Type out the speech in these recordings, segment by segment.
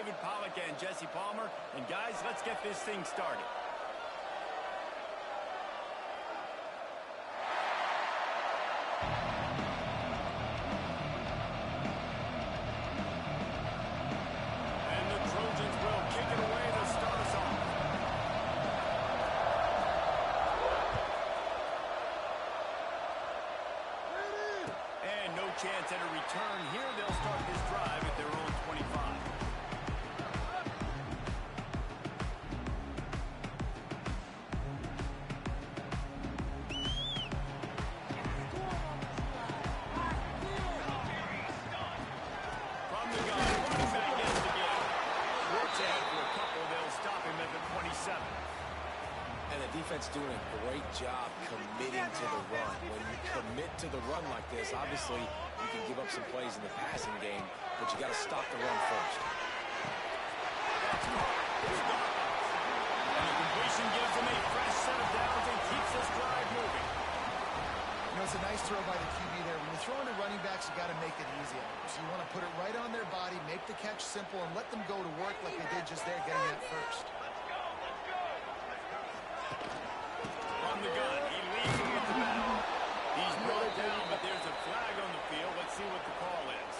David Pollock and Jesse Palmer. And guys, let's get this thing started. And the Trojans will kick it away to start us off. And no chance at a return here. They'll start this drive at their own 25. From the gun, running back is again. Schwartz ahead for a couple. They'll stop him at the 27. And the defense doing a great job committing to the run. When you commit to the run like this, obviously you can give up some plays in the passing game, but you got to stop the run first. And the completion gives them a fresh set of downs and keeps this drive moving. You know, it's a nice throw by the QB there. When you're throwing to running backs, you got to make it easy. So you want to put it right on their body, make the catch simple, and let them go to work like they did just there, getting that first. From the gun, he leads him with the bat. He's brought down, but there's a flag on the field. Let's see what the call is.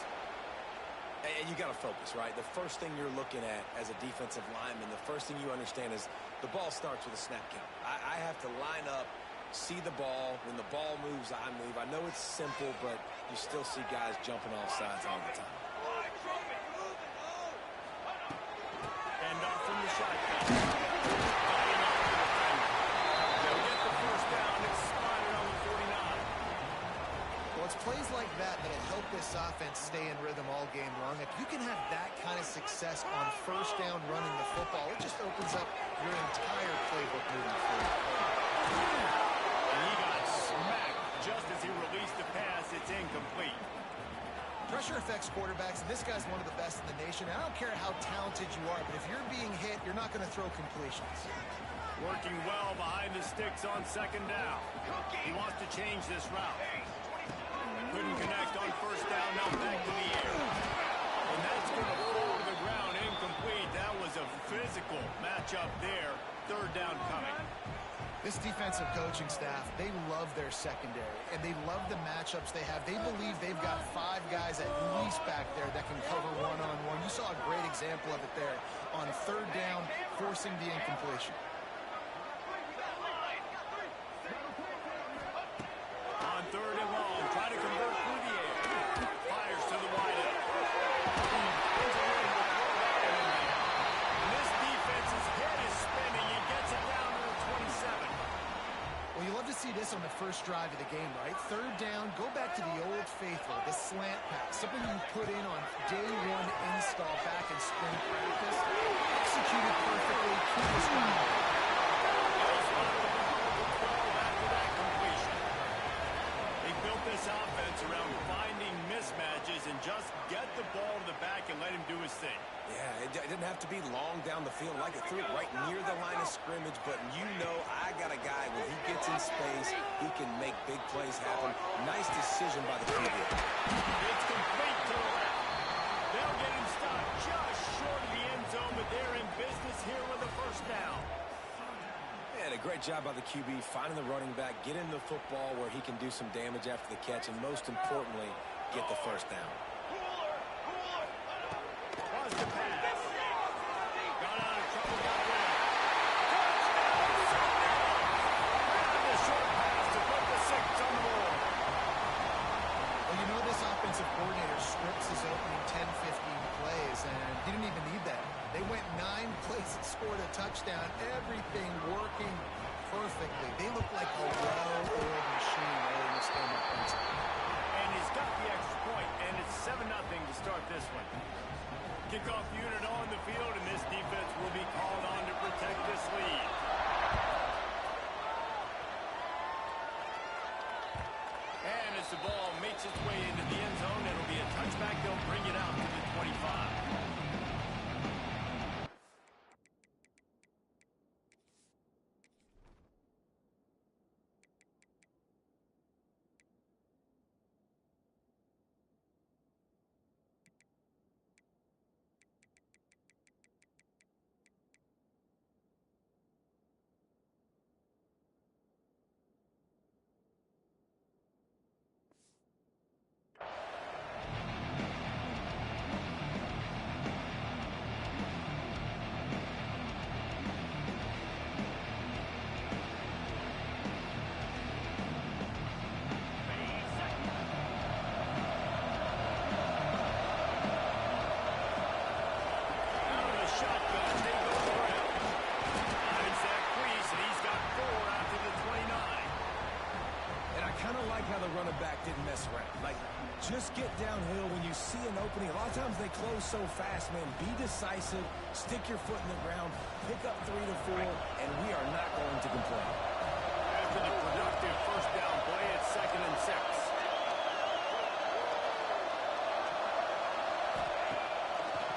And you got to focus, right? The first thing you're looking at as a defensive lineman, the first thing you understand is the ball starts with a snap count. I have to line up, see the ball. When the ball moves, I move. I know it's simple, but you still see guys jumping off sides all the time. And off from the shotgun. Fighting off the defender. They'll get the first down. It's spotted on the 49. Well, it's plays like that that'll help this offense stay in rhythm all game long. If you can have that kind of success on first down running the football, it just opens up your entire playbook moving forward. And he got smacked just as he released the pass. It's incomplete. Pressure affects quarterbacks, and this guy's one of the best in the nation. I don't care how talented you are, but if you're being hit, you're not going to throw completions. Working well behind the sticks on second down. He wants to change this route. Couldn't connect on first down. Now back to the air. And that's going to fall to the ground. Incomplete. That was a physical matchup there. Third down coming. This defensive coaching staff, they love their secondary, and they love the matchups they have. They believe they've got 5 guys at least back there that can cover one-on-one. You saw a great example of it there on third down, forcing the incompletion. On third and long, try to convert through the air. Fires to the wideout. And this defense's head is spinning and gets it down to the 27. Well, you love to see this on the first drive of the game, right? Third down, go back to the old faithful, the slant pass, something you put in on day one install back in spring practice. Executed perfectly, keep us running. After that completion. They built this offense around finding mismatches and just get the ball to the back and let him do his thing. Yeah, it didn't have to be long down the field. Like it threw it right near the line of scrimmage, but you know I got a guy, when he gets in space, he can make big plays happen. Nice decision by the QB. It's complete to the left. They'll get him stopped just short of the end zone, but they're in business here with a first down. And a great job by the QB, finding the running back, getting the football where he can do some damage after the catch, and most importantly, get the first down. Was the pass. Got out of trouble, got rid of it. And the short pass to put the 6 on the board. Well, you know this offensive coordinator scripts his opening 10, 15 plays, and he didn't even need that. They went 9 plays and scored a touchdown. Everything working perfectly. They look like a well-oiled machine early in this game offensively. And he's got the extra point, and it's 7-0 to start this one. Kickoff unit on the field, and this defense will be called on to protect this lead. And as the ball makes its way into the end zone, it'll be a touchback. They'll bring it out to the 25. running back didn't mess around. Like, just get downhill when you see an opening. A lot of times they close so fast, man. Be decisive, stick your foot in the ground, pick up 3 to 4, and we are not going to complain. After the productive first down play, it's 2nd and 6.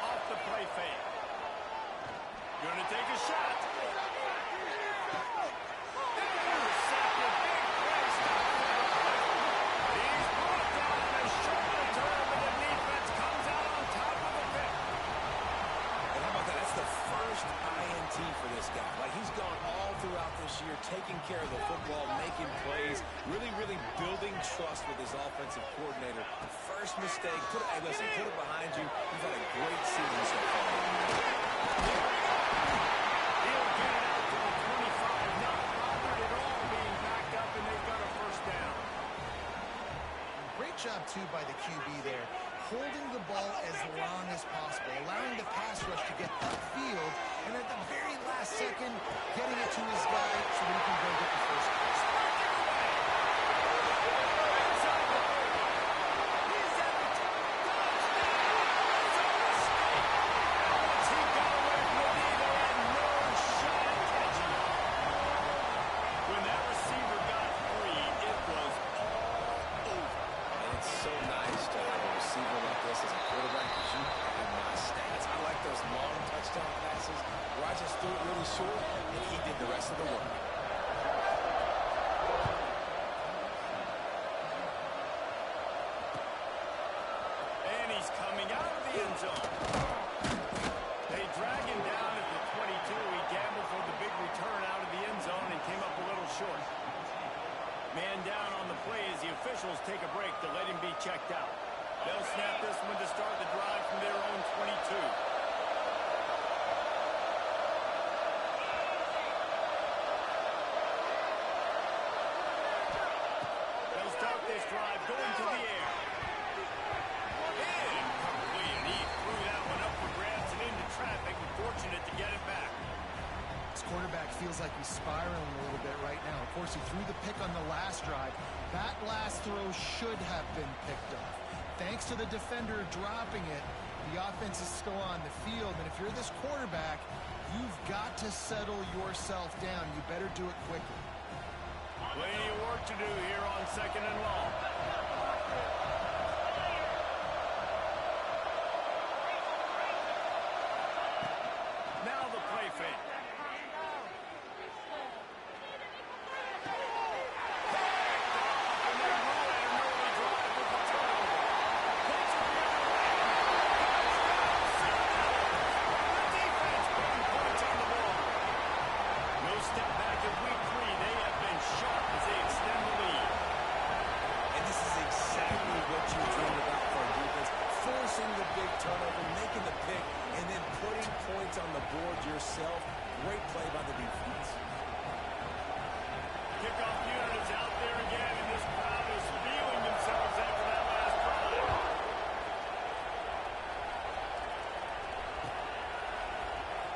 Off the play fake. Gonna take a shot. For this guy. Like, he's gone all throughout this year, taking care of the football, making plays, really, really building trust with his offensive coordinator. First mistake, hey, listen, put it behind you. You've had a great season so far. He'll get it out to the 25, not bothered at all being backed up, and they've got a first down. Great job, too, by the QB there. Holding the ball as long as possible, allowing the pass rush to get upfield, and at the very last second, getting it to his guy so that he can go get the first pass. When that receiver got free, it was all over. And it's so nice to have a receiver like this as a quarterback, because you have my stats. I like those long touchdown passes where I just threw it really short, and he did the rest of the work. And he's coming out of the end zone. They drag him down at the 22. He gambled for the big return out of the end zone and came up a little short. Man down on the play as the officials take a break to let him be checked out. They'll snap this one to start the drive from their own 22. They'll start this drive going to the air. Incomplete. He threw that one up for grabs and into traffic, and fortunate to get it back. This quarterback feels like he's spiraling a little bit right now. Of course, he threw the pick on the last drive. That last throw should have been picked off. Thanks to the defender dropping it, the offense is still on the field. And if you're this quarterback, you've got to settle yourself down. You better do it quickly. Plenty of work to do here on 2nd and long. Now the play fake. Yourself. Great play by the defense. Kickoff unit is out there again, and this crowd is feeling themselves after that last drive.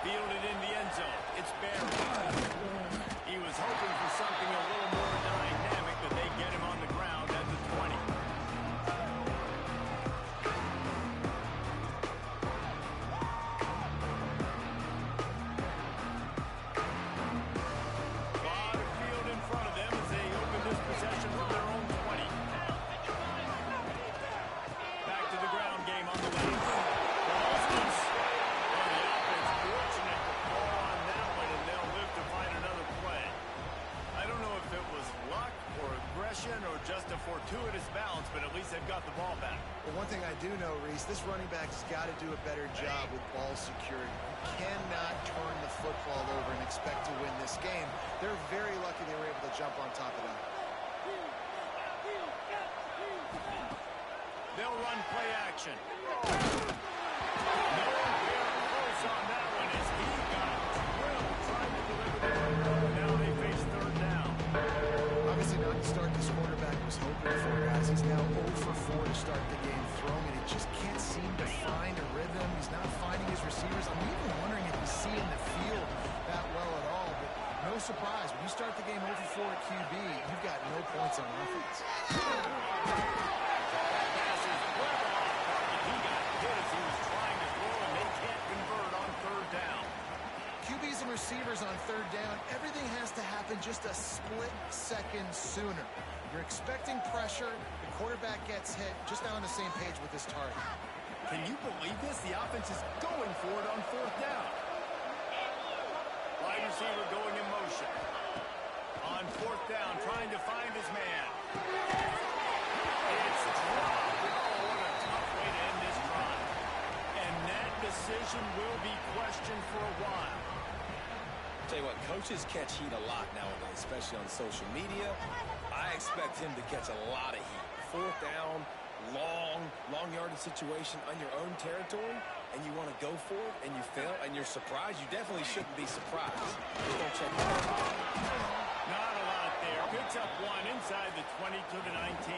Fielded in the end zone. It's Barry. He was hoping for something a little more dynamic, but they get him on the ground at the 20. Or just a fortuitous bounce, but at least they've got the ball back. Well, one thing I do know, Reese, this running back's got to do a better job with ball security. You cannot turn the football over and expect to win this game. They're very lucky they were able to jump on top of that. They'll run play action. No very close on that one as he got drilled trying to deliver the ball. Now they face 3rd down. Obviously not to start this quarterback was hoping for, guys. He's now 0 for 4 to start the game throwing, and he just can't seem to find a rhythm. He's not finding his receivers. I'm even wondering if he's seeing the field that well at all, but no surprised. When you start the game over 4 at QB, you've got no points on offense. He got hit as he was trying to throw, and they can't convert on third down. QBs and receivers on third down, everything has to happen just a split second sooner. You're expecting pressure, the quarterback gets hit, just not on the same page with his target. Can you believe this? The offense is going for it on fourth down. Wide receiver going in motion. On fourth down, trying to find his man. It's dropped. Oh, what a tough way to end this drive. And that decision will be questioned for a while. Tell you what, coaches catch heat a lot nowadays, especially on social media. I expect him to catch a lot of heat. Fourth down, long yardage situation on your own territory, and you want to go for it, and you fail, and you're surprised. You definitely shouldn't be surprised. Just don't check it out. Not a lot there. Picks up one inside the 20 to the 19.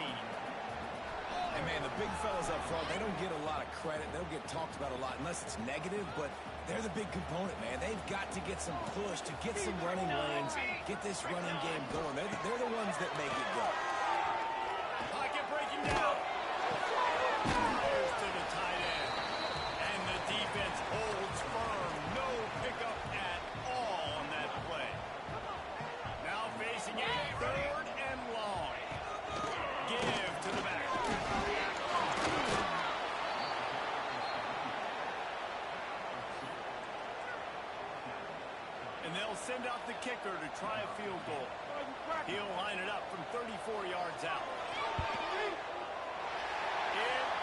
And, man, the big fellas up front, they don't get a lot of credit. They don't get talked about a lot unless it's negative, but they're the big component, man. They've got to get some push to get some running lanes, get this running game going. They're the ones that make it go. Pocket breaking down. Fires to the tight end. And the defense holds firm. No pickup at all on that play. Now facing a third and long. Give to the back. And they'll send out the kicker to try a field goal. He'll line it up from 34 yards out. It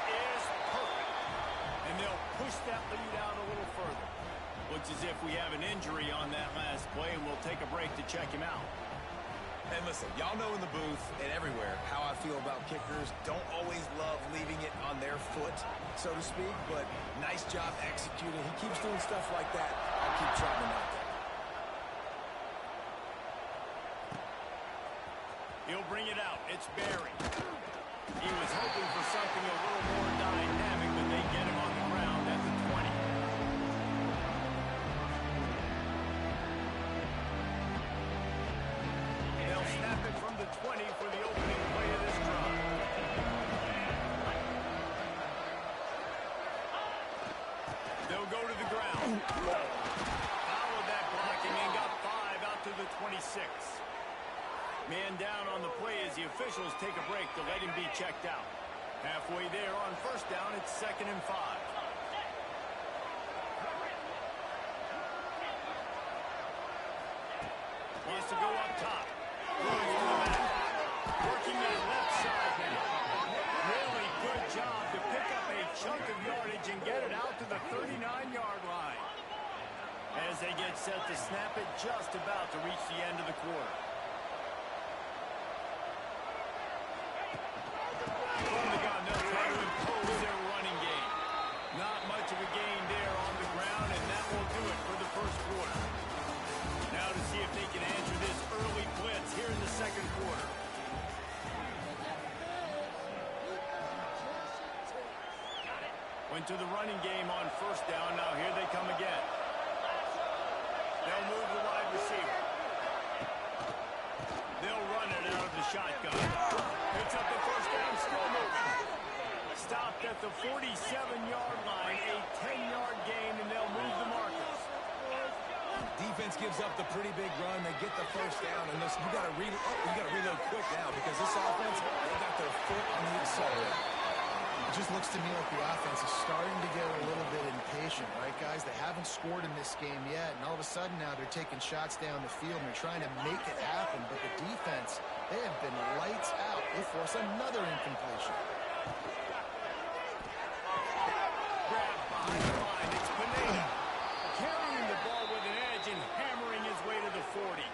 is perfect. And they'll push that lead out a little further. Looks as if we have an injury on that last play, and we'll take a break to check him out. And listen, y'all know in the booth and everywhere how I feel about kickers. Don't always love leaving it on their foot, so to speak, but nice job executing. He keeps doing stuff like that. I'll keep trying him out there. He'll bring it out. It's Barry. He was hoping for something a little more dynamic, but they get him on the ground at the 20. They'll snap it from the 20 for the opening play of this drive. They'll go to the ground. Followed that blocking and got 5 out to the 26. Man down on the play as the officials take a break to let him be checked out. Halfway there on first down, it's 2nd and 5. Wants to go up top. Throws to the back. Working that left side now. Really good job to pick up a chunk of yardage and get it out to the 39-yard line. As they get set to snap it, just about to reach the end of the quarter. From the gun, they'll try to impose their running game. Not much of a gain there on the ground, and that will do it for the first quarter. Now to see if they can answer this early blitz here in the second quarter. Went to the running game on first down. Now here they come again. They'll move the wide receiver. They'll run it out of the shotgun. Picks up the first down, still moving. Stopped at the 47-yard line, a 10-yard gain, and they'll move the markers. Defense gives up the pretty big run. They get the first down, and listen, you got to reload quick now because this offense, they got their foot on the accelerator. It just looks to me like the offense is starting to get a little bit impatient, right, guys? They haven't scored in this game yet, and all of a sudden now they're taking shots down the field and they're trying to make it happen. But the defense, they have been lights out. They force another incompletion. Grab behind the line. It's Pineda carrying the ball with an edge and hammering his way to the 40.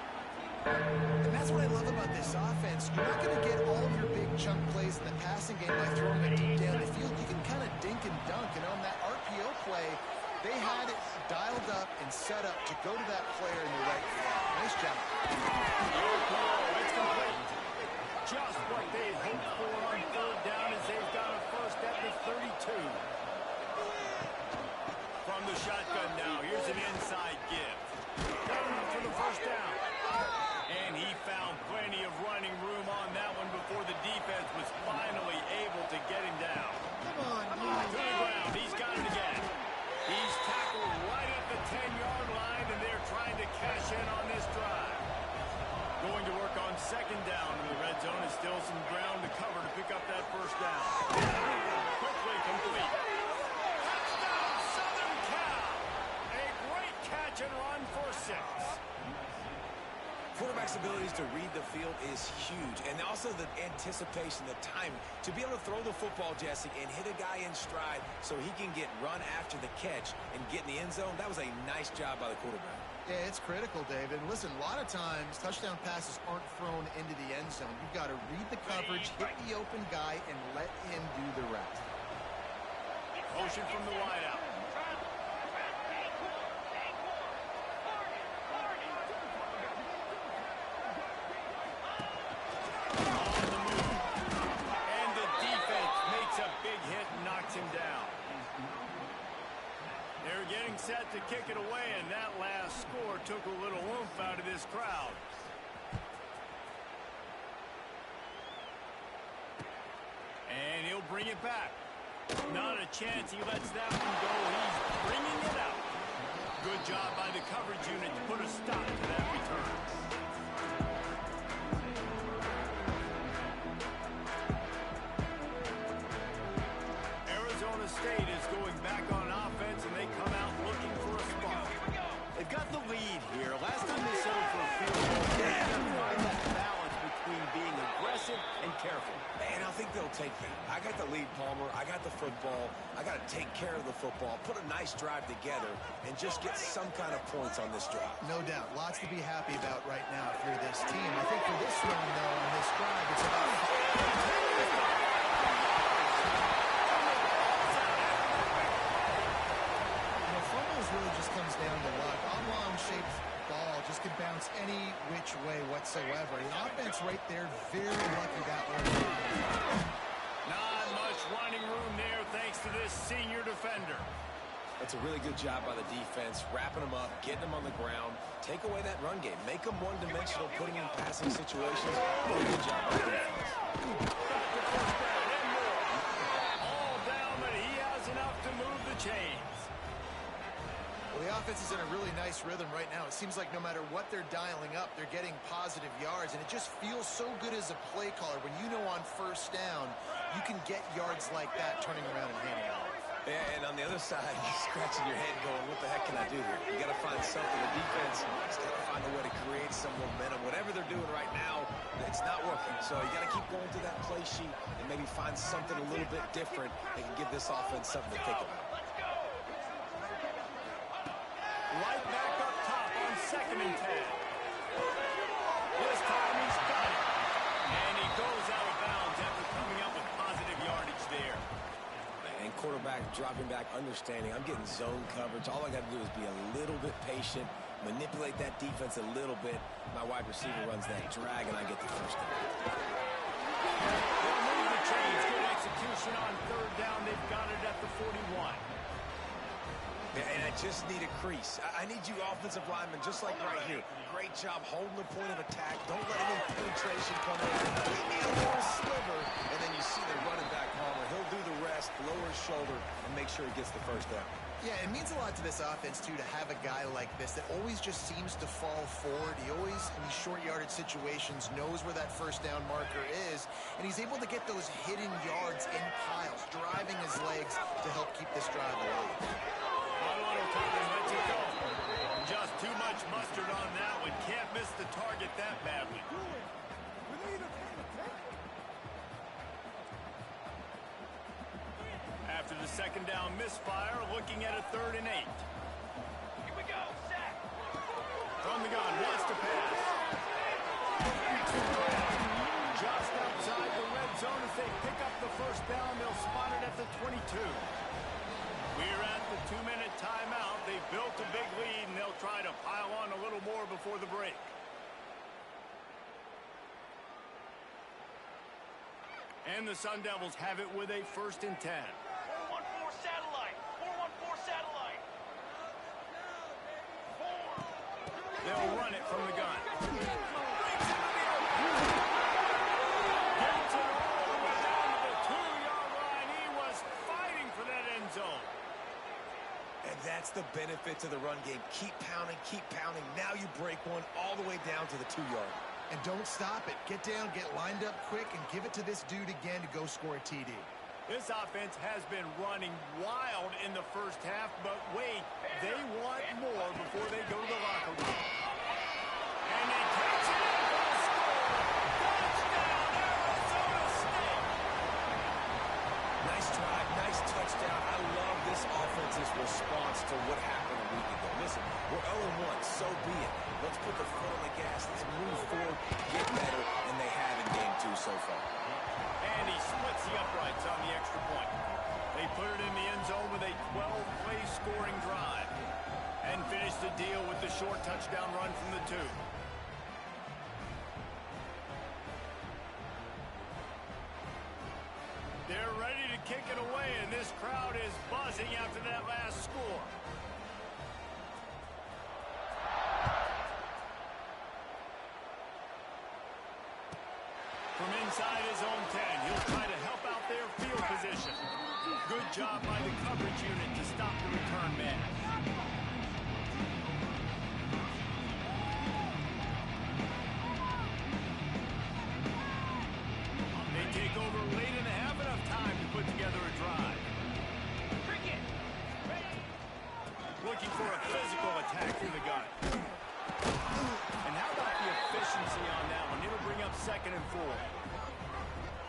And that's what I love about this offense. You're not going to get all of your big chunk plays in the passing game by throwing it deep down the field. You can kind of dink and dunk. And on that RPO play, they had it dialed up and set up to go to that player in the right flat. Nice job. The RPO, it's complete. Just what they hoped for on third down as they've got a first at the 32. From the shotgun now, here's an inside give. Got enough for the first down. 10-yard line, and they're trying to cash in on this drive. Going to work on second down in the red zone. Is still some ground to cover to pick up that first down. Quickly complete. Touchdown, Southern Cal. A great catch and run for 6. Quarterback's abilities to read the field is huge, and also the anticipation, the timing. To be able to throw the football, Jesse, and hit a guy in stride so he can get run after the catch and get in the end zone, that was a nice job by the quarterback. Yeah, it's critical, David. Listen, a lot of times touchdown passes aren't thrown into the end zone. You've got to read the coverage, hit the open guy, and let him do the rest. Motion from the wideout. Him down. They're getting set to kick it away, and that last score took a little oomph out of this crowd. And he'll bring it back. Not a chance he lets that one go. He's bringing it out. Good job by the coverage unit to put a stop to that return. State is going back on offense, and they come out looking for a spark. They've got the lead here. Last time they settled for a field goal, they had to find that balance between being aggressive and careful. And I think they'll take that. I got the lead, Palmer. I got the football. I got to take care of the football, put a nice drive together, and just get some kind of points on this drive. No doubt. Lots to be happy about right now if you're this team. I think for this one, though, on this drive, it's about... really just comes down to luck. Oblong-shaped ball just could bounce any which way whatsoever. The offense right there, very lucky that one. Not much running room there thanks to this senior defender. That's a really good job by the defense, wrapping them up, getting them on the ground, take away that run game, make them one-dimensional, put them in passing situations. Really good job by the defense. All down, but he has enough to move the chains. Well, the offense is in a really nice rhythm right now. It seems like no matter what they're dialing up, they're getting positive yards, and it just feels so good as a play caller when you know on first down you can get yards like that turning around and handing off. Yeah, and on the other side, you're scratching your head going, what the heck can I do here? You got to find something. The defense has got to find a way to create some momentum. Whatever they're doing right now, it's not working. So you got to keep going through that play sheet and maybe find something a little bit different that can give this offense something to think about. Right back up top on 2nd and 10. This time he's got it. And he goes out of bounds after coming up with positive yardage there. And quarterback dropping back, understanding I'm getting zone coverage. All I got to do is be a little bit patient, manipulate that defense a little bit. My wide receiver runs that drag, and I get the first down. They'll move the chains. Good execution on 3rd down. They've got it at the 41. And I just need a crease. I need you offensive linemen, just like right here. Great job holding the point of attack. Don't let any penetration come in. Leave me a little sliver, and then you see the running back, Palmer. He'll do the rest, lower his shoulder, and make sure he gets the first down. Yeah, it means a lot to this offense, too, to have a guy like this that always just seems to fall forward. He always, in these short yardage situations, knows where that first down marker is, and he's able to get those hidden yards in piles, driving his legs to help keep this drive alive. Just too much mustard on that one. Can't miss the target that badly. After the 2nd down misfire, looking at a 3rd and 8. Here we go, sack. From the gun, wants to pass. Just outside the red zone as they pick up the first down. They'll spot it at the 22. We're at the 2-minute timeout. They've built a big lead, and they'll try to pile on a little more before the break. And the Sun Devils have it with a 1st and 10. 414 satellite. 414 satellite. They'll run it from the gun. Gets it all the way down to the 2-yard line. He was fighting for that end zone. And that's the benefit to the run game. Keep pounding, keep pounding. Now you break one all the way down to the 2-yard. And don't stop it. Get down, get lined up quick, and give it to this dude again to go score a TD. This offense has been running wild in the first half, but wait, they want more before they go to the locker room. And they catch it for the score. Touchdown, Arizona State. Nice drive, nice touchdown. I love this offense's response to what happened a week ago. Listen, we're 0-1, so be it. Let's put the foot on the gas. Let's move forward, get better, and they have in game 2 so far. And he splits the uprights on the extra point. They put it in the end zone with a 12-play scoring drive and finish the deal with the short touchdown run from the 2. They're ready to kick it away, and this crowd is buzzing after that last score. From inside his own 10, he'll try to help out their field position. Good job by the coverage unit to stop the return man. They take over late in the half, enough time to put together a drive. Looking for a physical attack through the gun. And how about the efficiency on that one? It'll bring up 2nd and 4.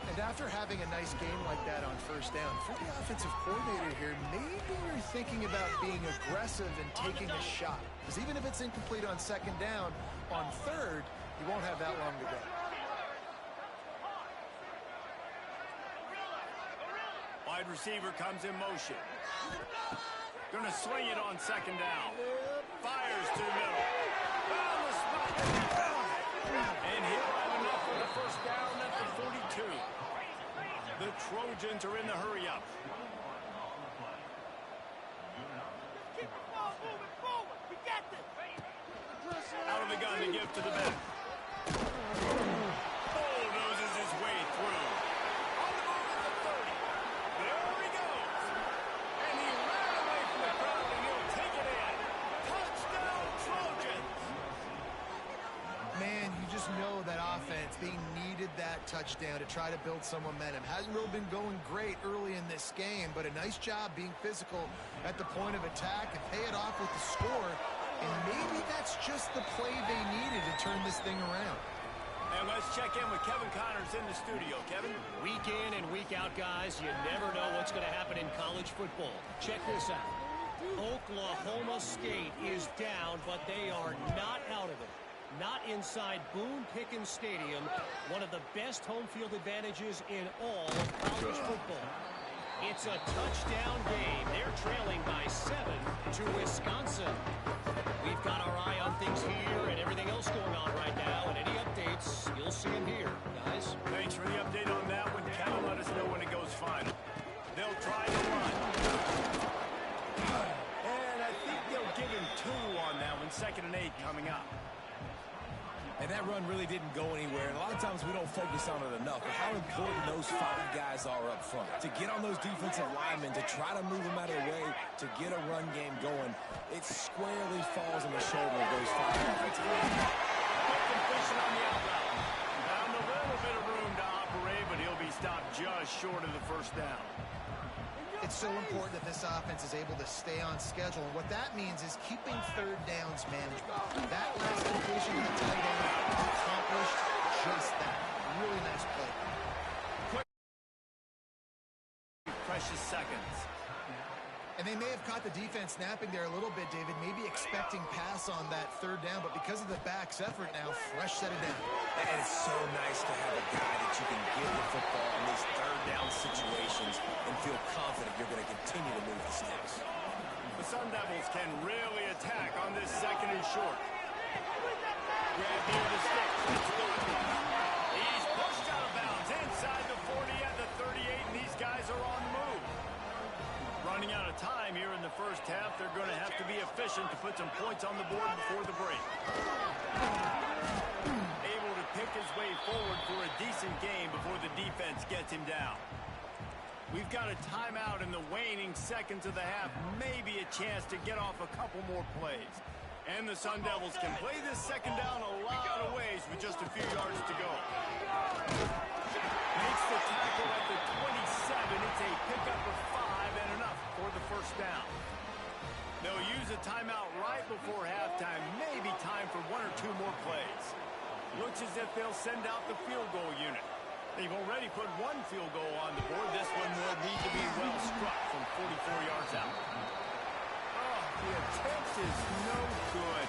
And after having a nice game like that on first down, for the offensive coordinator here, maybe you're thinking about being aggressive and taking a shot. Because even if it's incomplete on 2nd down, on 3rd, you won't have that long to go. Wide receiver comes in motion. Gonna swing it on 2nd down. Fires to the middle. Found the spot. And he'll have enough for the first down at the 42. The Trojans are in the hurry-up. Keep the ball moving forward. We got this. Out of the gun to give to the back. Bulldozes his way through. On the move at the 30. There he goes. And he ran away from the crowd, and he'll take it in. Touchdown, Trojans. Man, you just know that offense, they needed that touchdown to try to build some momentum. Hasn't really been going great early in this game, but a nice job being physical at the point of attack and pay it off with the score. And maybe that's just the play they needed to turn this thing around. And let's check in with Kevin Connors in the studio. Kevin? Week in and week out, guys, you never know what's going to happen in college football. Check this out. Oklahoma State is down, but they are not out of it. Not inside Boone Pickens Stadium, one of the best home field advantages in all of college football. It's a touchdown game. They're trailing by 7 to Wisconsin. We've got our eye on things here and everything else going on right now, and any updates, you'll see them here, guys. Thanks for the update on that one. Kevin, let us know when it goes final. They'll try to run. And I think they'll give him 2 on that one. 2nd and 8 coming up. And that run really didn't go anywhere. And a lot of times we don't focus on it enough. But how important those 5 guys are up front. To get on those defensive linemen, to try to move them out of the way, to get a run game going, it squarely falls on the shoulder of those 5 offensive linemen. Quick completion on the out route. Found a little bit of room to operate, but he'll be stopped just short of the first down. It's so important that this offense is able to stay on schedule. And what that means is keeping 3rd downs manageable. That last completion to the tight end accomplished just that. Really nice play. Quick. Precious seconds. And they may have caught the defense snapping there a little bit, David, maybe expecting pass on that 3rd down, but because of the back's effort now, fresh set it down. And it's so nice to have a guy that you can give the football in these 3rd down situations and feel confident you're going to continue to move the sticks. The Sun Devils can really attack on this 2nd and short. Grab near the stick. It's good. He's pushed out of bounds inside the 40 at the 38, and these guys are on the move. Running out of time here in the first half. They're going to have to be efficient to put some points on the board before the break. Able to pick his way forward for a decent game before the defense gets him down. We've got a timeout in the waning seconds of the half. Maybe a chance to get off a couple more plays. And the Sun Devils can play this second down a lot of ways with just a few yards to go. Makes the tackle at the 27. It's a pickup of 5 and enough for the first down. They'll use a timeout right before halftime. Maybe time for 1 or 2 more plays. Looks as if they'll send out the field goal unit. They've already put 1 field goal on the board. This one will need to be well struck from 44 yards out. Oh, the attempt is no good.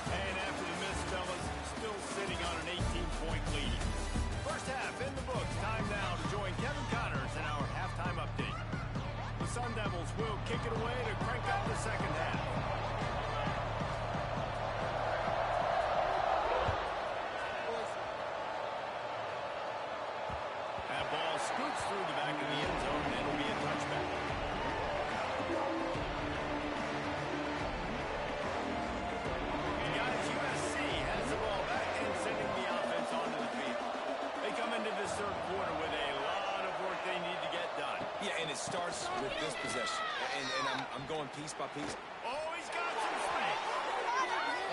And after the miss, fellas, still sitting on an 18-point lead. First half in the books. Time now to join Kevin Connors in our halftime update. The Sun Devils will kick it away to crank up the second half. That ball scoots through the back of the end zone, and it'll be a touchback. And guys, USC has the ball back and sending the offense onto the field. They come into this third quarter with a lot of work they need to get done. Yeah, and it starts with this possession. And I'm going piece by piece. Oh, he's got some space.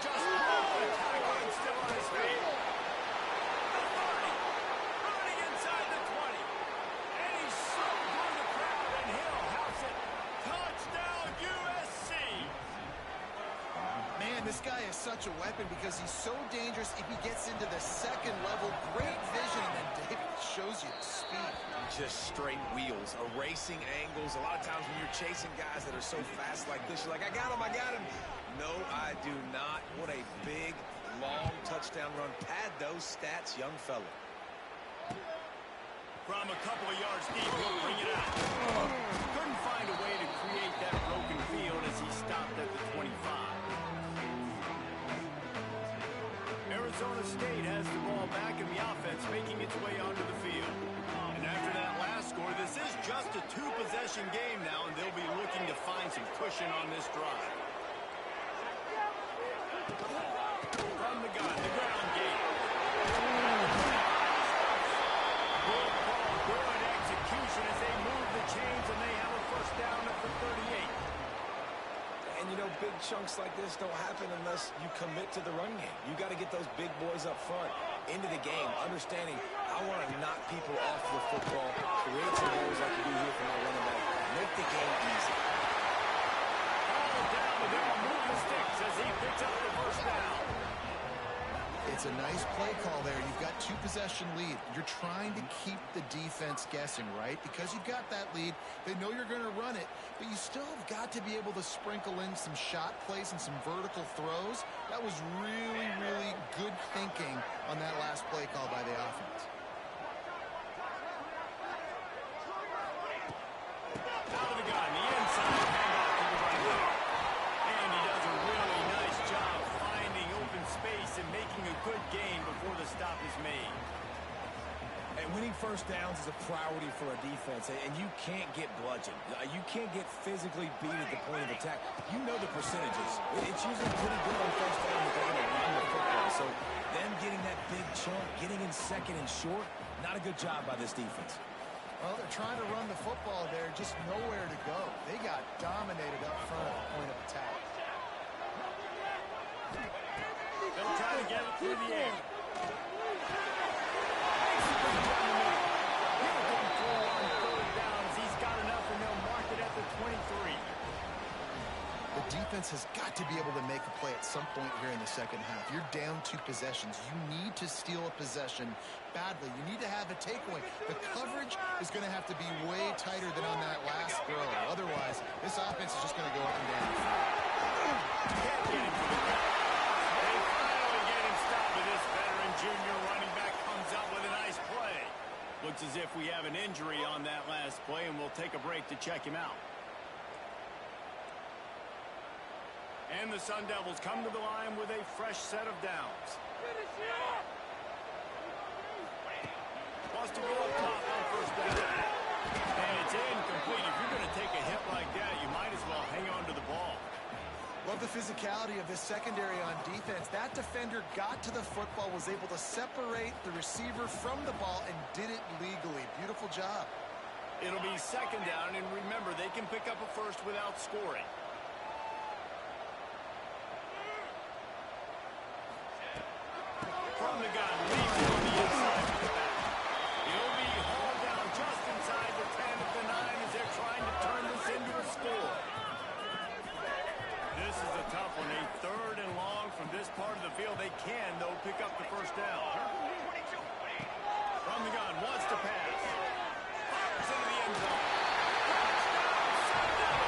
Just the tackle and still on his feet. The 30. Running inside the 20. And he's slipped through the crowd, and he'll house it. Touchdown, USC. Man, this guy is such a weapon because he's so dangerous if he gets into the second level. Great vision, and then David shows you the speed. Just straight wheels, erasing angles. A lot of times when you're chasing guys that are so fast like this, you're like, I got him. No, I do not. What a big, long touchdown run. Pad those stats, young fella. From a couple of yards deep, he'll bring it out. Couldn't find a way to create that broken field as he stopped at the 25. Arizona State has the ball back in the offense, making its way onto the field. And after that last score, this is just a 2-possession game now, and they'll be looking to find some cushion on this drive. From the gun, the ground game. Good ball, good execution as they move the chains, and they have a first down at the 38. And, you know, big chunks like this don't happen unless you commit to the run game. You got to get those big boys up front into the game, understanding I want to knock people off the football, create some holes like you do here for my running back, make the game easy. Ball down, and they'll move the sticks as he picks up the first down. It's a nice play call there. You've got 2-possession lead. You're trying to keep the defense guessing, right? Because you've got that lead. They know you're going to run it, but you still have got to be able to sprinkle in some shot plays and some vertical throws. That was really, really good thinking on that last play call by the offense. Out of the gun, the inside handoff to the running back. And he does a really nice job finding open space and making a good gain before the stop is made. And winning first downs is a priority for a defense, and you can't get bludgeoned. You can't get physically beat at the point of attack. You know the percentages. It's usually pretty good on first down that they're going to run the football. So them getting that big chunk, getting in second and short, not a good job by this defense. Well, they're trying to run the football there, just nowhere to go. They got dominated up front at the point of attack. They'll try to get it through the air. He's got enough, and they'll mark it at the 23. The defense has got to be able to make a play at some point here in the second half. You're down 2 possessions. You need to steal a possession badly. You need to have a takeaway. The coverage is going to have to be way tighter than on that last throw. Otherwise, this offense is just going to go up and down. Can't get him to the ground. They finally get him stopped, but this veteran junior running back comes up with a nice play. Looks as if we have an injury on that last play, and we'll take a break to check him out. And the Sun Devils come to the line with a fresh set of downs. Wants to go up top on first down. And it's incomplete. If you're going to take a hit like that, you might as well hang on to the ball. Love the physicality of this secondary on defense. That defender got to the football, was able to separate the receiver from the ball, and did it legally. Beautiful job. It'll be second down, and remember, they can pick up a first without scoring. From the gun, leads it on the inside to the back. He'll be hauled down just inside the 10 at the 9 as they're trying to turn this into a score. This is a tough one. A third and long from this part of the field. They can, though, pick up the first down. From the gun, wants to pass. Fires into the end zone. Touchdown,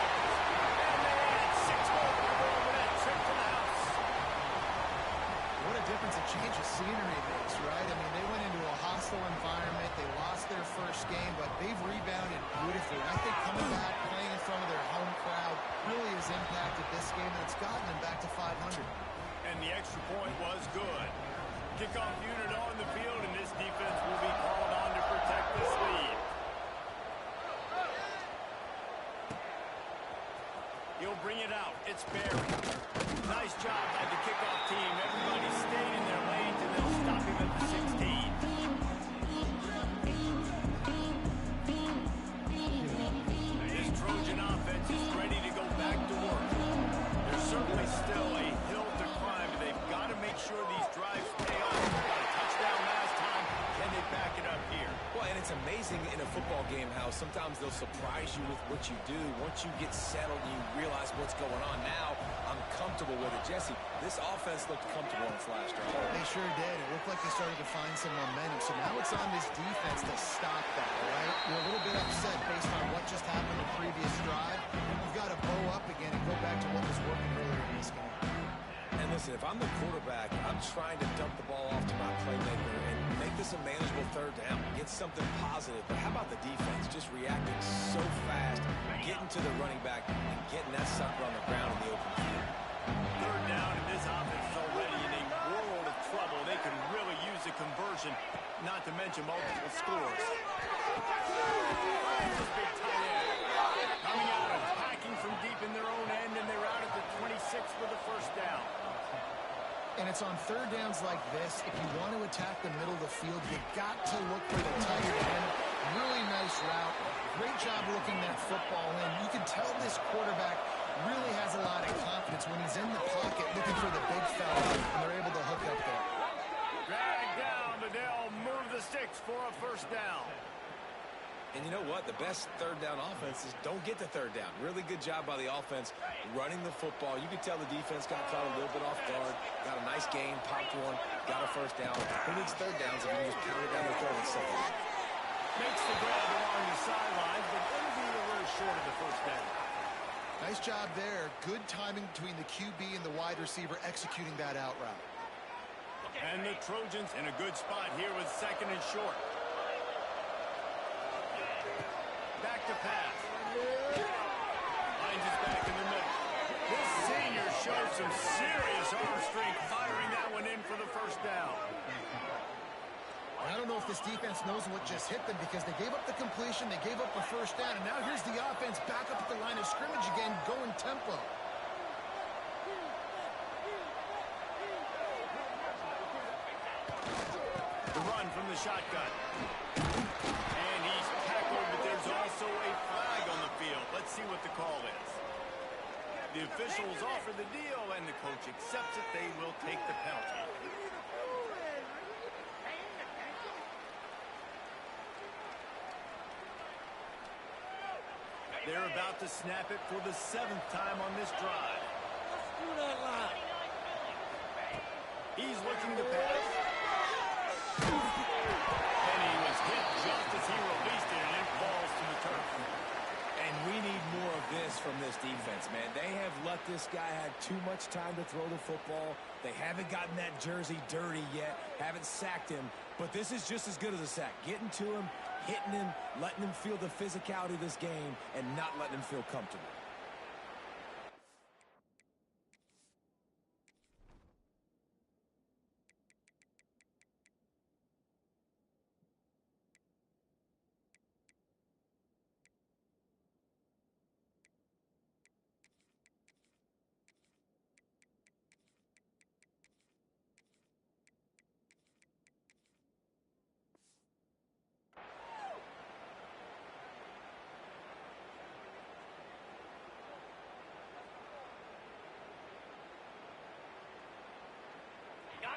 and they add 6 more to go over that trip to the house. What a difference a change of scenery makes, right? I mean, they went into a hostile environment. They lost their first game, but they've rebounded beautifully. And I think coming back, playing in front of their home crowd really has impacted this game, and it's gotten them back to 500. And the extra point was good. Kickoff unit on the field, and this defense will be called on to protect this lead. He'll bring it out. It's Barry. Nice job by the kickoff team. Everybody stayed in their lanes, and they'll stop him at the 16. This Trojan offense is ready to go back to work. There's certainly still a hill to climb. They've got to make sure these drives pay off. Got a touchdown last time. Can they back it up here? Well, and it's amazing in a football game how sometimes they'll surprise you with what you do. Once you get settled and you realize what's going on, now I'm comfortable with it. Jesse, this offense looked comfortable in its last drive. They sure did. It looked like they started to find some momentum. So now it's on this defense to stop that, right? You're a little bit upset based on what just happened the previous drive. You've got to bow up again and go back to what was working earlier in this game. And listen, if I'm the quarterback, I'm trying to dump the ball off to my playmaker and make this a manageable third down, get something positive. But how about the defense just reacting so fast, getting to the running back and getting that sucker on the ground in the open field? Third down, and this offense is already in a world of trouble. They can really use a conversion, not to mention multiple scores. This big tight end coming out, attacking from deep in their own end, and they're out at the 26 for the first down. And it's on third downs like this. If you want to attack the middle of the field, you got to look for the tight end. Really nice route. Great job looking that football in. You can tell this quarterback really has a lot of confidence when he's in the pocket looking for the big fella, and they're able to hook up there. Drag down, but they'll move the sticks for a first down. And you know what? The best third down offense is don't get the third down. Really good job by the offense running the football. You could tell the defense got caught a little bit off guard. Got a nice game, popped one, got a first down. Who needs third downs if you can just pound it down the throat and second? Makes the grab along the sidelines, but it'll be a little short of the first down. Nice job there. Good timing between the QB and the wide receiver executing that out route. And the Trojans in a good spot here with second and short. Back to pass. Finds his back in the middle. This senior shows some serious arm strength, firing that one in for the first down. I don't know if this defense knows what just hit them because they gave up the completion, they gave up the first down, and now here's the offense back up at the line of scrimmage again, going tempo. The run from the shotgun. And he's tackled, but there's also a flag on the field. Let's see what the call is. The officials offer the deal, and the coach accepts it. They will take the penalty. They're about to snap it for the 7th time on this drive. Through that line. He's looking to pass. And he was hit just as he released it, and it falls to the turf. And we need more of this from this defense, man. They have let this guy have too much time to throw the football. They haven't gotten that jersey dirty yet, haven't sacked him. But this is just as good as a sack. Getting to him, hitting him, letting him feel the physicality of this game, and not letting him feel comfortable.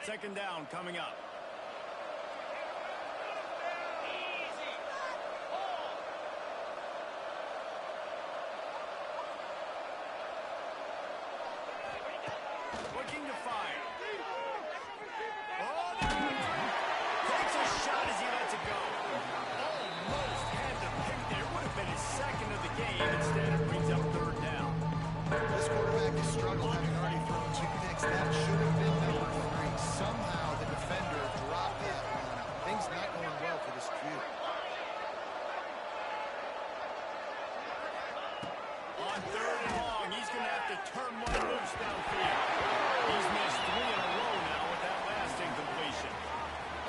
Second down coming up. Looking to fire. Oh, takes a shot as he lets it go. Almost had the pick there. Would have been his second of the game. Instead, it brings up third down. This quarterback has struggled, having already thrown 2 picks. That should have been number 3. Somehow the defender dropped that one. Things not going well for this Q. On third and long, he's going to have to turn one loose downfield. He's missed 3 in a row now with that last incompletion.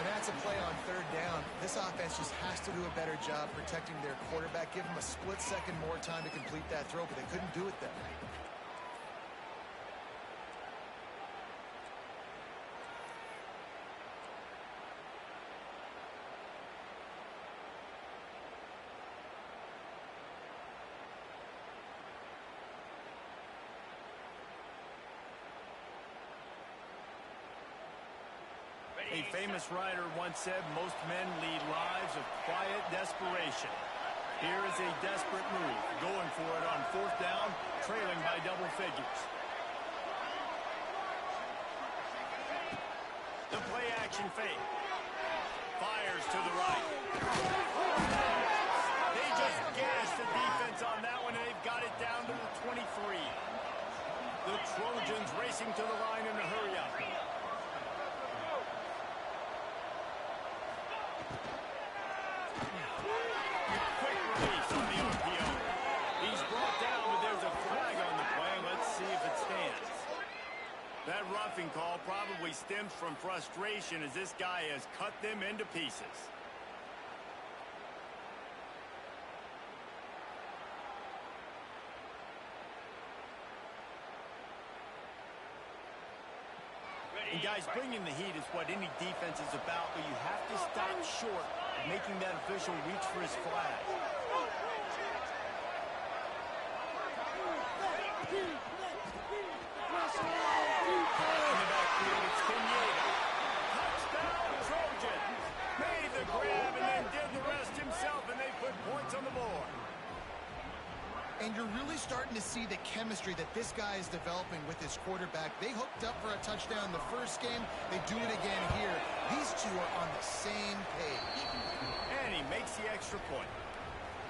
And that's a play on third down. This offense just has to do a better job protecting their quarterback. Give him a split second more time to complete that throw, but they couldn't do it then. A famous writer once said, most men lead lives of quiet desperation. Here is a desperate move, going for it on fourth down, trailing by double figures. The play action fake. Fires to the right. They just gashed the defense on that one, and they've got it down to the 23. The Trojans racing to the line in a hurry up. That roughing call probably stems from frustration as this guy has cut them into pieces. And guys, bringing the heat is what any defense is about, but you have to stop short of making that official reach for his flag. In the backfield, it's Pineda. Touchdown, Trojans. Made the grab and then did the rest himself, and they put points on the board. And you're really starting to see the chemistry that this guy is developing with his quarterback. They hooked up for a touchdown the first game. They do it again here. These two are on the same page. And he makes the extra point.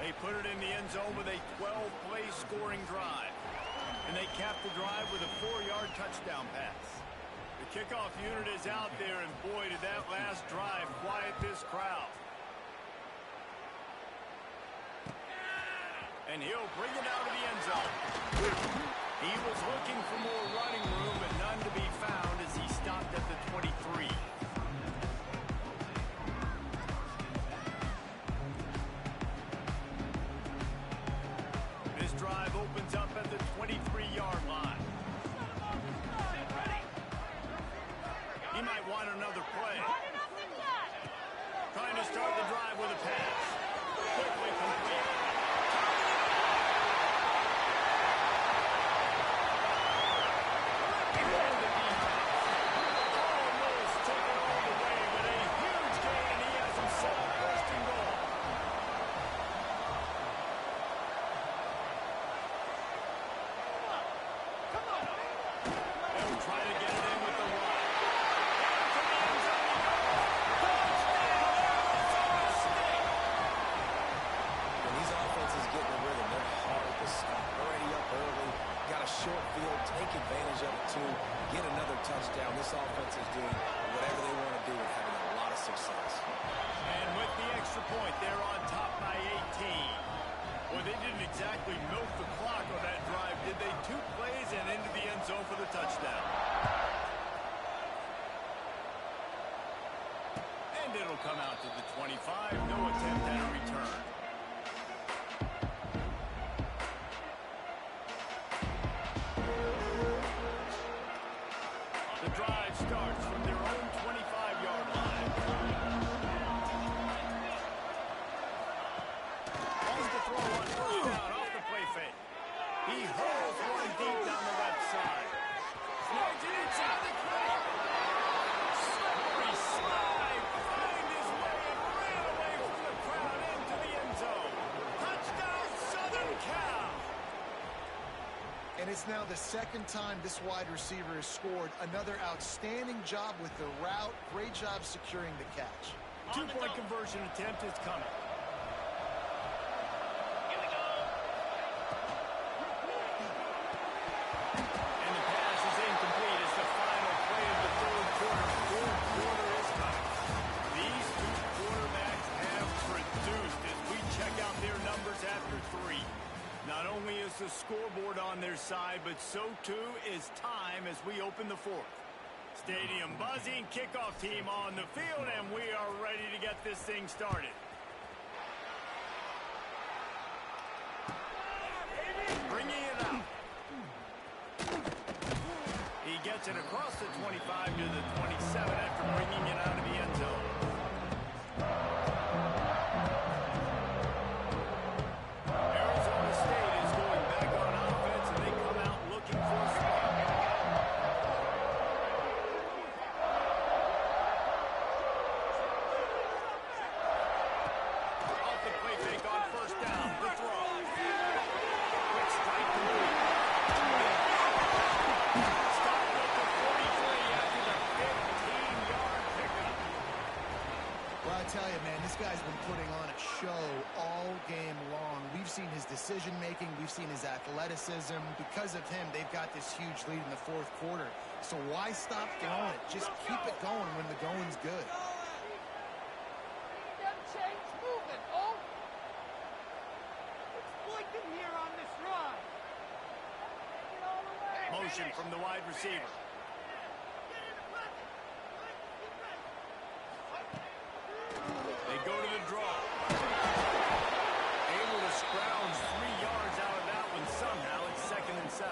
They put it in the end zone with a 12-play scoring drive. And they cap the drive with a 4-yard touchdown pass. The kickoff unit is out there, and boy, did that last drive quiet this crowd. And he'll bring it out of the end zone. He was looking for more running room, but none to be found as he stopped at the 23. This drive opens up at the 23-yard line. He might want another play. Trying to start the drive with a pass. Quickly complete. Touchdown. This offense is doing whatever they want to do and having a lot of success. And with the extra point, they're on top by 18. Well, they didn't exactly milk the clock on that drive, did they? 2 plays and into the end zone for the touchdown. And it'll come out to the 25. No attempt at a return. The drive starts from their own 25-yard line. Wants to throw on first down off the play fake. He hurls one deep down the left side. Snags it inside the 20. It's now the second time this wide receiver has scored. Another outstanding job with the route. Great job securing the catch. Two-point conversion attempt is coming. Here we go. And the pass is incomplete as the final play of the third quarter. Fourth quarter is coming. These two quarterbacks have produced as we check out their numbers after three. Not only is the scoreboard on their side, but so too is time as we open the fourth. Stadium buzzing, kickoff team on the field, and we are ready to get this thing started. Bringing it out. He gets it across the 25 to the 27 after bringing it out of the end zone. Arizona State is going back on offense, and they come out looking for a spark. Off the play fake on first down. The throw. Quick strike complete. Stopped at the 43 after the 15-yard pickup. Well, I tell you, man, this guy's been putting on a show all game long. We've seen his decision-making. We've seen his athleticism. Because of him, they've got this huge lead in the fourth quarter. So why stop throwing it? Just keep it going when the going's good. Them chains moving, oh! Exploit them here on this run. Get all the way. Motion from the wide receiver. Get in the pocket. They go to the draw. Able to scrounge 3 yards out of that one somehow. It's 2nd and 7.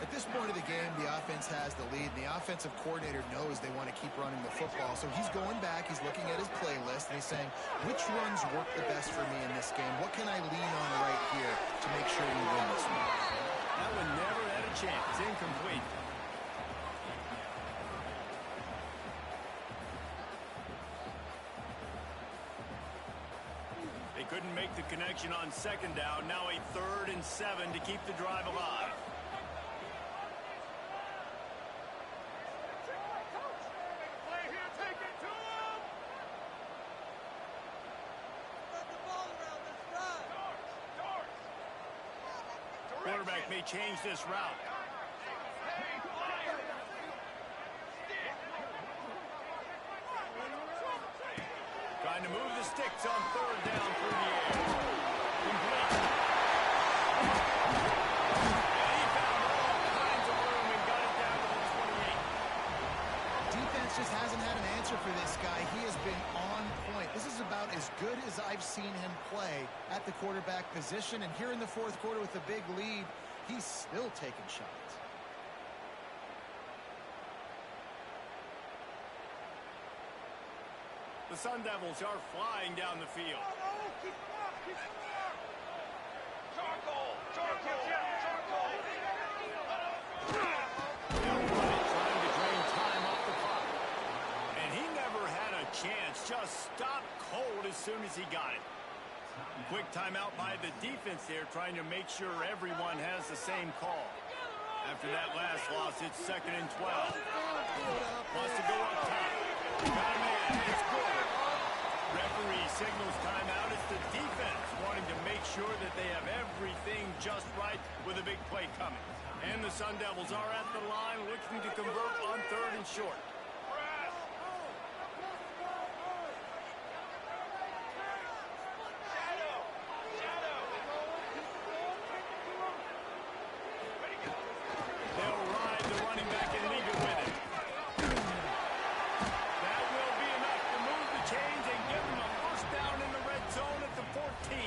At this point of the game, the offense has the lead, and the offensive coordinator knows they want to keep running the football. So he's going back, he's looking at his playlist, and he's saying, which runs work the best for me in this game? What can I lean on right here to make sure we win this one? That one never had a chance. Incomplete. They couldn't make the connection on second down. Now a 3rd and 7 to keep the drive alive. Play here, take it to him. Spread the ball around this run. Quarterback may change this route. Trying to move the sticks on 3rd down through the air. Complete. And he found all kinds of room and got it down to the 28. Defense just hasn't had an answer for this guy. He has been on point. This is about as good as I've seen him play at the quarterback position. And here in the fourth quarter with a big lead, he's still taking shots. The Sun Devils are flying down the field. Oh, keep him up, keep him up. Charcoal. They'll run it, trying to drain time off the clock. And he never had a chance. Just stopped cold as soon as he got it. Quick timeout by the defense there, trying to make sure everyone has the same call. After that last loss, it's 2nd and 12. Wants to go up top. Got a man. It's good. Referee signals timeout. It's the defense wanting to make sure that they have everything just right with a big play coming. And the Sun Devils are at the line looking to convert on 3rd and short. They'll ride the running back and leave it with him. That will be enough to move the chains and give them a first down in the red zone at the 14.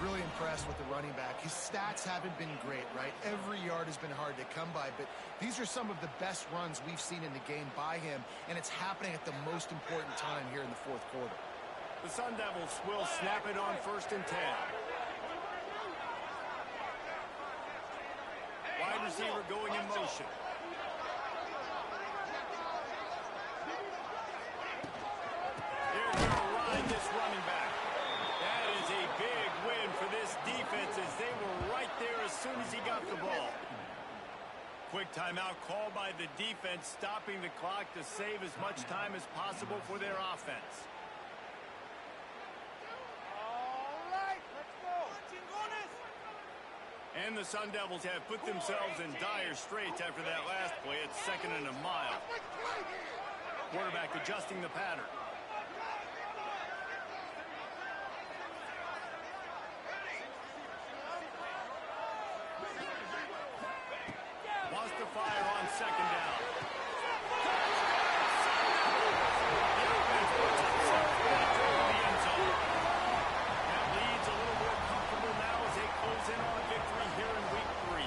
Really impressed with the running back. His stats haven't been great, right? Every yard has been hard to come by, but these are some of the best runs we've seen in the game by him, and it's happening at the most important time here in the fourth quarter. The Sun Devils will snap it on 1st and 10. Wide receiver going in motion. They're going to ride this running back. That is a big win for this defense as they were right there soon as he got the ball. Quick timeout called by the defense, stopping the clock to save as much time as possible for their offense. All right, let's go. And the Sun Devils have put themselves in dire straits after that last play. It's 2nd and a mile. Quarterback adjusting the pattern. Wants to fire on 2nd down. The offense puts itself back over the end zone. That leads a little more comfortable now as they close in on a victory here in week 3.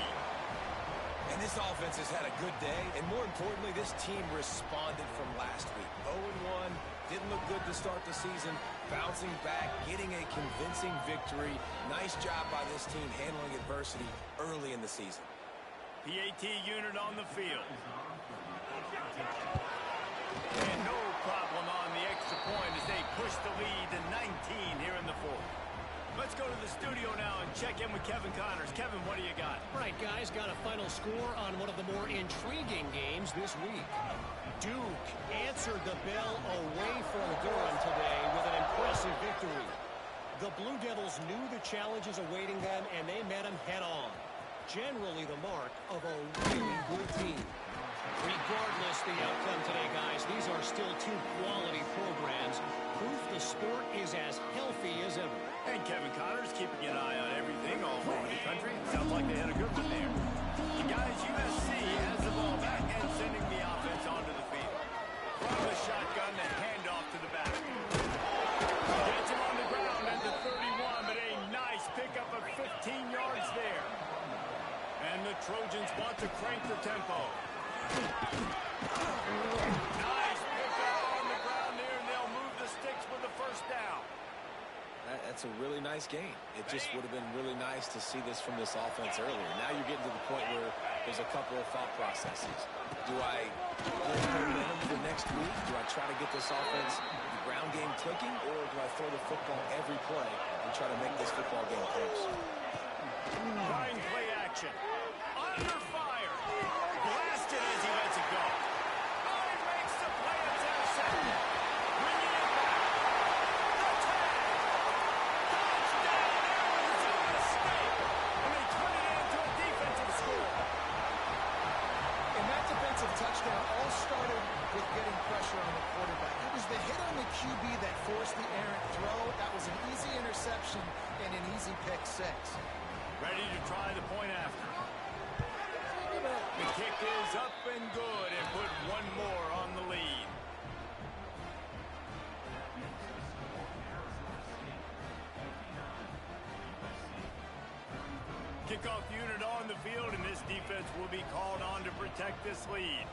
And this offense has had a good day, and more importantly, this team responded from last week. 0-1, didn't look good to start the season, bouncing back, getting a convincing victory. Nice job by this team handling adversity early in the season. PAT unit on the field. And no problem on the extra point as they push the lead to 19 here in the 4th. Let's go to the studio now and check in with Kevin Connors. Kevin, what do you got? All right, guys, got a final score on one of the more intriguing games this week. Duke answered the bell away from Durham today with an impressive victory. The Blue Devils knew the challenges awaiting them, and they met them head-on. Generally the mark of a really good team. Regardless the outcome today, guys, these are still 2 quality programs. Proof the sport is as healthy as ever. And Kevin Connors keeping an eye on everything all over the country. Sounds like they had a good one there. The guys, USC has the ball back and sending the offense onto the field. From the shotgun, the handoff to the back. Gets him on the ground at the 31, but a nice pickup of 15 yards there. And the Trojans want to crank the tempo. Nice pickup on the ground there, and they'll move the sticks with the 1st down. That's a really nice game. It just would have been really nice to see this from this offense earlier. Now you're getting to the point where there's a couple of thought processes. Do I build momentum for next week? Do I try to get this offense, the ground game clicking, or do I throw the football every play and try to make this football game close? Fine play action. Under fire. Blasted as he lets it go. Oh, he makes the play. It's intercepted. Bringing it back. The tag. Touchdown, Arizona State. And they turn it into a defensive score. And that defensive touchdown all started with getting pressure on the quarterback. It was the hit on the QB that forced the errant throw. That was an easy interception and an easy pick 6. Ready to try the point after. The kick is up and good and put one more on the lead. Kickoff unit on the field, and this defense will be called on to protect this lead.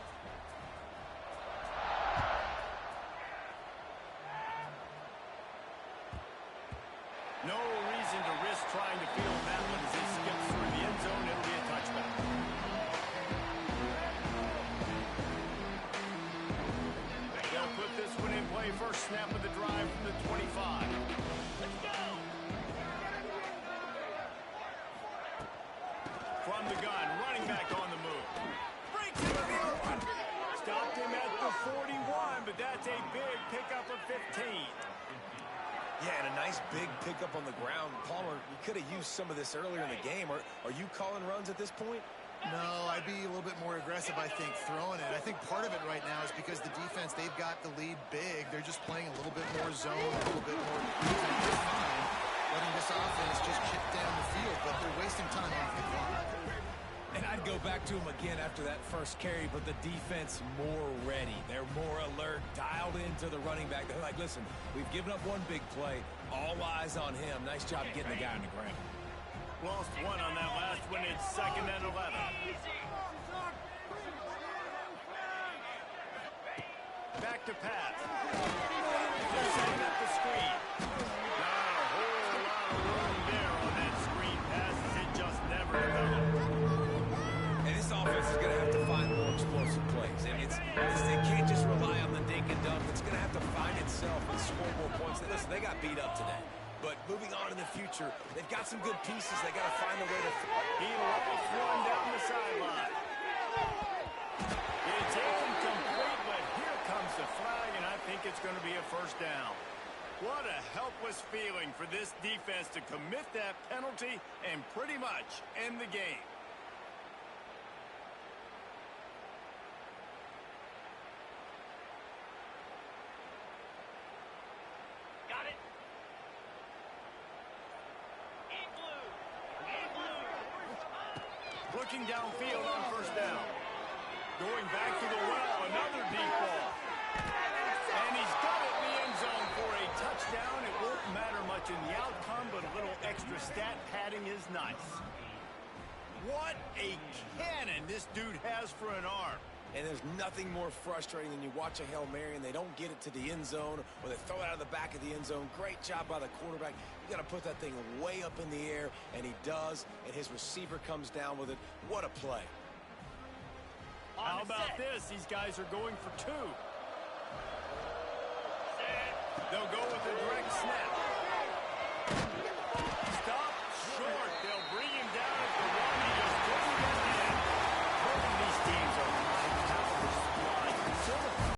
No reason to risk trying to field that one as he skips through the end zone. It'll be a touchback. They'll put this one in play. First snap of the drive from the 25. Let's go! From the gun, running back on the move. Breaks into the open. Stopped him at the 41, but that's a big pickup of 15. Yeah, and a nice big pickup on the ground. Palmer, we could have used some of this earlier in the game. Are you calling runs at this point? No, I'd be a little bit more aggressive, I think, throwing it. I think part of it right now is because the defense, they've got the lead big. They're just playing a little bit more zone, a little bit more fine, letting this offense just chip down the field, but they're wasting time off the clock. And I'd go back to him again after that first carry, but the defense more ready. They're more alert, dialed into the running back. They're like, listen, we've given up one big play. All eyes on him. Nice job getting the guy on the ground. Lost one on that last one. It's 2nd and 11. Back to pass. They're setting up the screen. Not a whole lot of room there on that screen pass as it just never developed. And this offense is going to have to find more explosive plays. And it can't just rely on the dink and dunk. It's going to have to find itself and score more points. Listen, they got beat up today. But moving on in the future, they've got some good pieces. They got to find a way to... He lost one down the sideline. It's incomplete, but here comes the flag, and I think it's going to be a first down. What a helpless feeling for this defense to commit that penalty and pretty much end the game. Got it. In blue. In blue. Looking downfield on first down. Going back to the well, another deep ball. And he's got it in the end zone for a touchdown. It won't matter much in the outcome, but a little extra stat padding is nice. What a cannon this dude has for an arm. And there's nothing more frustrating than you watch a Hail Mary and they don't get it to the end zone or they throw it out of the back of the end zone. Great job by the quarterback. You got to put that thing way up in the air, and he does, and his receiver comes down with it. What a play. How about this? These guys are going for two. They'll go with a direct snap.